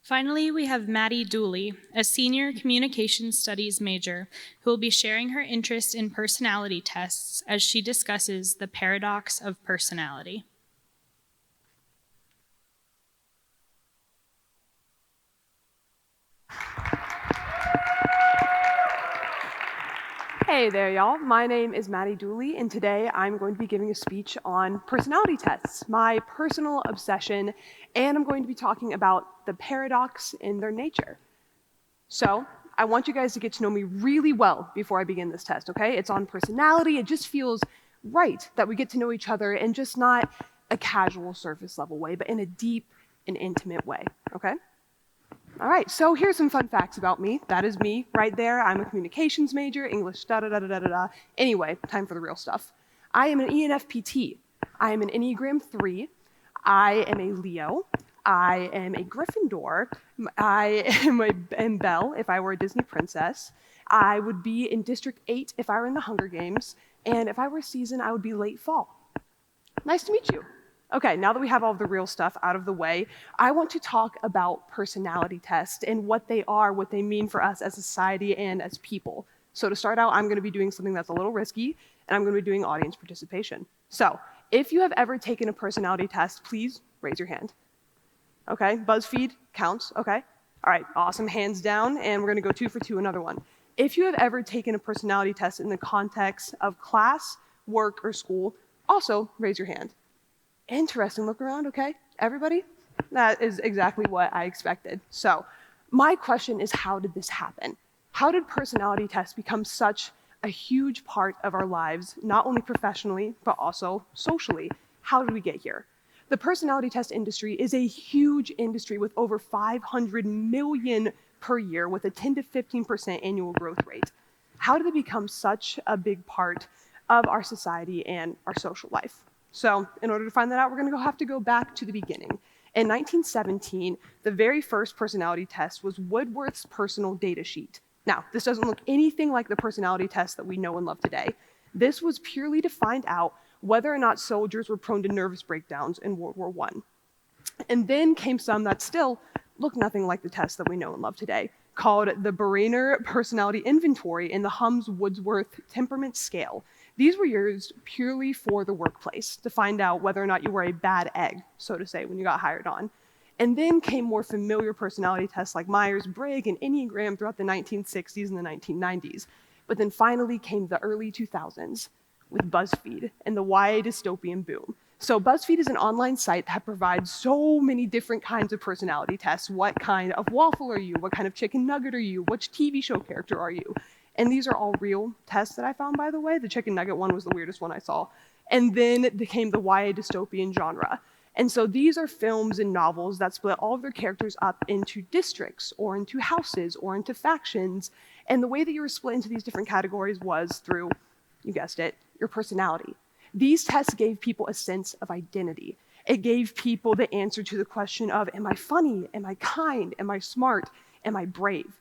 Finally, we have Maddie Dooley, a senior communication studies major, who will be sharing her interest in personality tests as she discusses the paradox of personality. Hey there, y'all. My name is Maddie Dooley, and today I'm going to be giving a speech on personality tests, my personal obsession, and I'm going to be talking about the paradox in their nature. So, I want you guys to get to know me really well before I begin this test, okay? It's on personality. It just feels right that we get to know each other in just not a casual surface level way, but in a deep and intimate way, okay? All right, so here's some fun facts about me. That is me right there. I'm a communications major, English, da-da-da-da-da-da. Anyway, time for the real stuff. I am an ENFPT. I am an Enneagram 3. I am a Leo. I am a Gryffindor. I am Belle if I were a Disney princess. I would be in District 8 if I were in the Hunger Games. And if I were a season, I would be late fall. Nice to meet you. Okay, now that we have all of the real stuff out of the way, I want to talk about personality tests and what they are, what they mean for us as a society and as people. So to start out, I'm going to be doing something that's a little risky, and I'm going to be doing audience participation. So if you have ever taken a personality test, please raise your hand. Okay, BuzzFeed counts, okay. All right, awesome, hands down, and we're going to go 2 for 2, another one. If you have ever taken a personality test in the context of class, work, or school, also raise your hand. Interesting, look around, okay? Everybody? That is exactly what I expected. So my question is, how did this happen? How did personality tests become such a huge part of our lives, not only professionally, but also socially? How did we get here? The personality test industry is a huge industry with over 500 million per year with a 10 to 15% annual growth rate. How did it become such a big part of our society and our social life? So in order to find that out, we're going to have to go back to the beginning. In 1917, the very first personality test was Woodworth's personal data sheet. Now, this doesn't look anything like the personality test that we know and love today. This was purely to find out whether or not soldiers were prone to nervous breakdowns in World War I. And then came some that still look nothing like the tests that we know and love today, called the Beraner Personality Inventory and the Hums-Wordsworth Temperament Scale. These were used purely for the workplace to find out whether or not you were a bad egg, so to say, when you got hired on. And then came more familiar personality tests like Myers-Briggs and Enneagram throughout the 1960s and the 1990s. But then finally came the early 2000s with BuzzFeed and the YA dystopian boom. So BuzzFeed is an online site that provides so many different kinds of personality tests. What kind of waffle are you? What kind of chicken nugget are you? Which TV show character are you? And these are all real tests that I found, by the way. The chicken nugget one was the weirdest one I saw. And then became the YA dystopian genre. And so these are films and novels that split all of their characters up into districts or into houses or into factions. And the way that you were split into these different categories was through, you guessed it, your personality. These tests gave people a sense of identity. It gave people the answer to the question of, am I funny? Am I kind? Am I smart? Am I brave?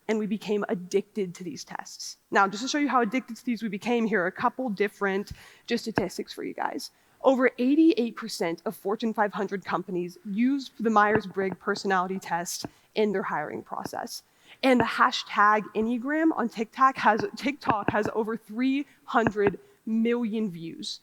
And we became addicted to these tests. Now, just to show you how addicted to these we became, here are a couple different just statistics for you guys. Over 88% of Fortune 500 companies use the Myers-Briggs personality test in their hiring process. And the hashtag Enneagram on TikTok has over 300 million views.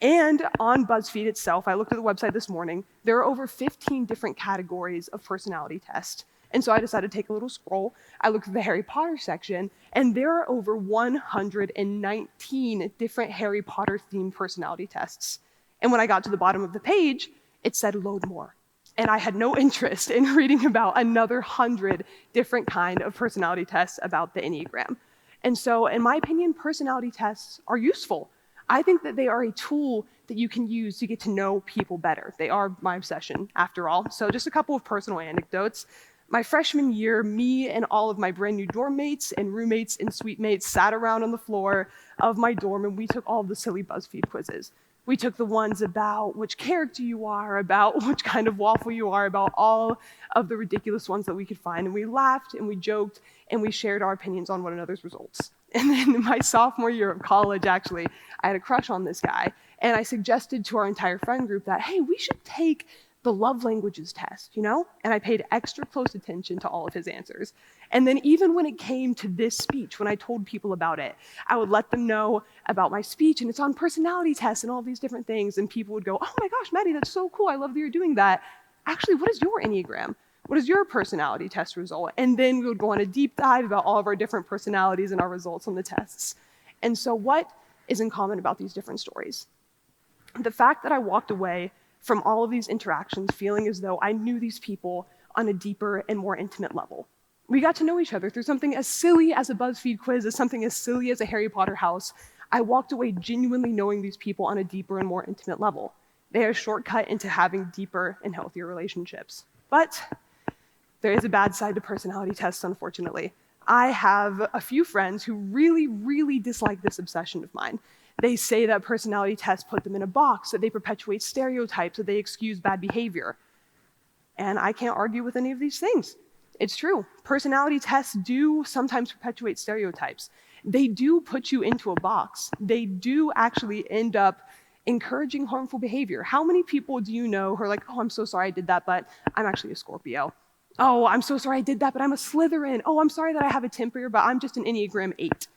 And on BuzzFeed itself, I looked at the website this morning, there are over 15 different categories of personality tests. And so I decided to take a little scroll. I looked at the Harry Potter section, and there are over 119 different Harry Potter themed personality tests. And when I got to the bottom of the page, it said load more. And I had no interest in reading about another 100 different kind of personality tests about the Enneagram. And so, in my opinion, personality tests are useful. I think that they are a tool that you can use to get to know people better. They are my obsession, after all. So just a couple of personal anecdotes. My freshman year, me and all of my brand new dorm mates and roommates and suite mates sat around on the floor of my dorm, and we took all of the silly BuzzFeed quizzes. We took the ones about which character you are, about which kind of waffle you are, about all of the ridiculous ones that we could find. And we laughed and we joked and we shared our opinions on one another's results. And then in my sophomore year of college, actually, I had a crush on this guy. And I suggested to our entire friend group that, hey, we should take the love languages test, you know? And I paid extra close attention to all of his answers. And then even when it came to this speech, when I told people about it, I would let them know about my speech, and it's on personality tests and all these different things, and people would go, oh my gosh, Maddie, that's so cool, I love that you're doing that. Actually, what is your Enneagram? What is your personality test result? And then we would go on a deep dive about all of our different personalities and our results on the tests. And so what is in common about these different stories? The fact that I walked away from all of these interactions feeling as though I knew these people on a deeper and more intimate level. We got to know each other through something as silly as a BuzzFeed quiz, as something as silly as a Harry Potter house. I walked away genuinely knowing these people on a deeper and more intimate level. They are a shortcut into having deeper and healthier relationships. But there is a bad side to personality tests, unfortunately. I have a few friends who really, really dislike this obsession of mine. They say that personality tests put them in a box, that they perpetuate stereotypes, that they excuse bad behavior. And I can't argue with any of these things. It's true. Personality tests do sometimes perpetuate stereotypes. They do put you into a box. They do actually end up encouraging harmful behavior. How many people do you know who are like, oh, I'm so sorry I did that, but I'm actually a Scorpio. Oh, I'm so sorry I did that, but I'm a Slytherin. Oh, I'm sorry that I have a temper, but I'm just an Enneagram 8.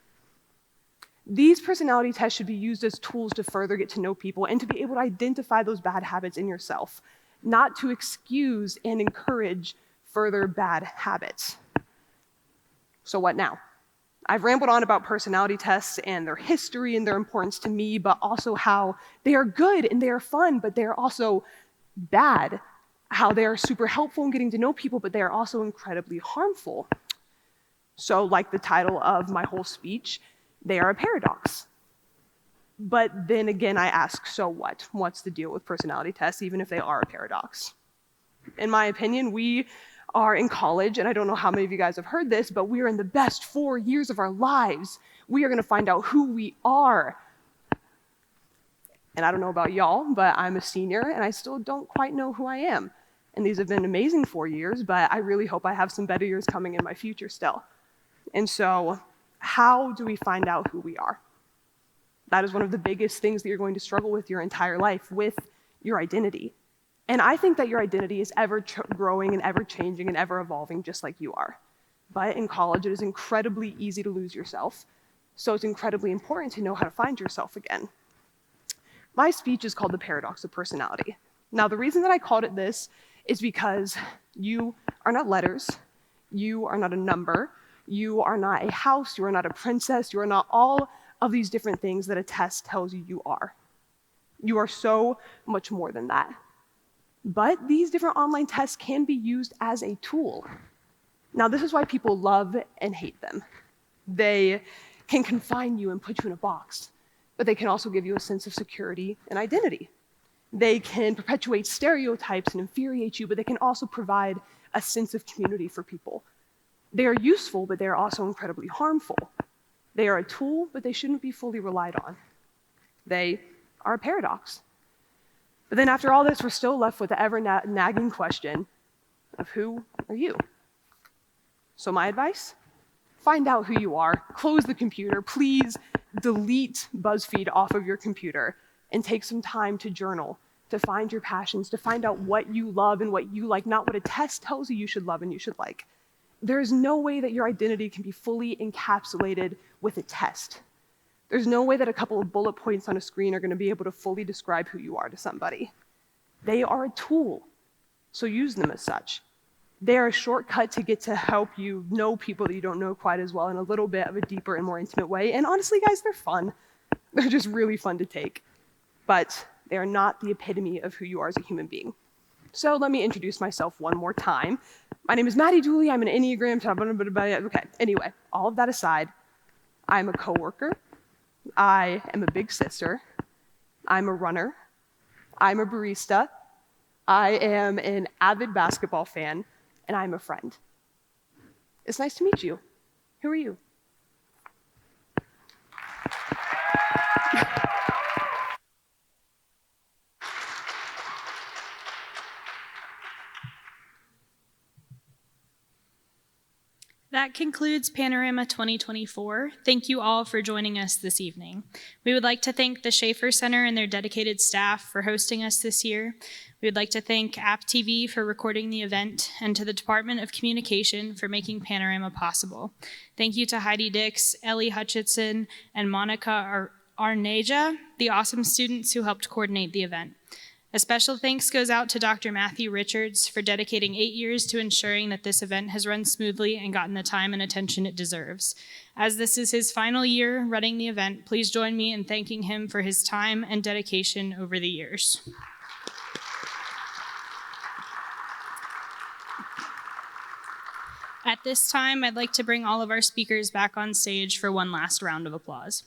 These personality tests should be used as tools to further get to know people and to be able to identify those bad habits in yourself, not to excuse and encourage further bad habits. So what now? I've rambled on about personality tests and their history and their importance to me, but also how they are good and they are fun, but they are also bad. How they are super helpful in getting to know people, but they are also incredibly harmful. So like the title of my whole speech, they are a paradox. But then again, I ask, so what? What's the deal with personality tests, even if they are a paradox? In my opinion, we are in college, and I don't know how many of you guys have heard this, but we are in the best 4 years of our lives. We are going to find out who we are. And I don't know about y'all, but I'm a senior, and I still don't quite know who I am. And these have been amazing 4 years, but I really hope I have some better years coming in my future still. And so, how do we find out who we are? That is one of the biggest things that you're going to struggle with your entire life, with your identity. And I think that your identity is ever growing and ever changing and ever evolving just like you are. But in college, it is incredibly easy to lose yourself. So it's incredibly important to know how to find yourself again. My speech is called The Paradox of Personality. Now, the reason that I called it this is because you are not letters, you are not a number, you are not a house, you are not a princess, you are not all of these different things that a test tells you you are. You are so much more than that. But these different online tests can be used as a tool. Now, this is why people love and hate them. They can confine you and put you in a box, but they can also give you a sense of security and identity. They can perpetuate stereotypes and infuriate you, but they can also provide a sense of community for people. They are useful, but they are also incredibly harmful. They are a tool, but they shouldn't be fully relied on. They are a paradox. But then after all this, we're still left with the ever-nagging question of who are you? So my advice? Find out who you are. Close the computer. Please delete BuzzFeed off of your computer and take some time to journal, to find your passions, to find out what you love and what you like, not what a test tells you you should love and you should like. There is no way that your identity can be fully encapsulated with a test. There's no way that a couple of bullet points on a screen are going to be able to fully describe who you are to somebody. They are a tool, so use them as such. They are a shortcut to get to help you know people that you don't know quite as well in a little bit of a deeper and more intimate way. And honestly, guys, they're fun. They're just really fun to take. But they are not the epitome of who you are as a human being. So let me introduce myself one more time. My name is Maddie Dooley. I'm an Enneagram. Okay, anyway, all of that aside, I'm a coworker. I am a big sister. I'm a runner. I'm a barista. I am an avid basketball fan, and I'm a friend. It's nice to meet you. Who are you? That concludes Panorama 2024. Thank you all for joining us this evening. We would like to thank the Schaefer Center and their dedicated staff for hosting us this year. We would like to thank App TV for recording the event and to the Department of Communication for making Panorama possible. Thank you to Heidi Dix, Ellie Hutchinson, and Monica Arneja, the awesome students who helped coordinate the event. A special thanks goes out to Dr. Matthew Richards for dedicating 8 years to ensuring that this event has run smoothly and gotten the time and attention it deserves. As this is his final year running the event, please join me in thanking him for his time and dedication over the years. At this time, I'd like to bring all of our speakers back on stage for one last round of applause.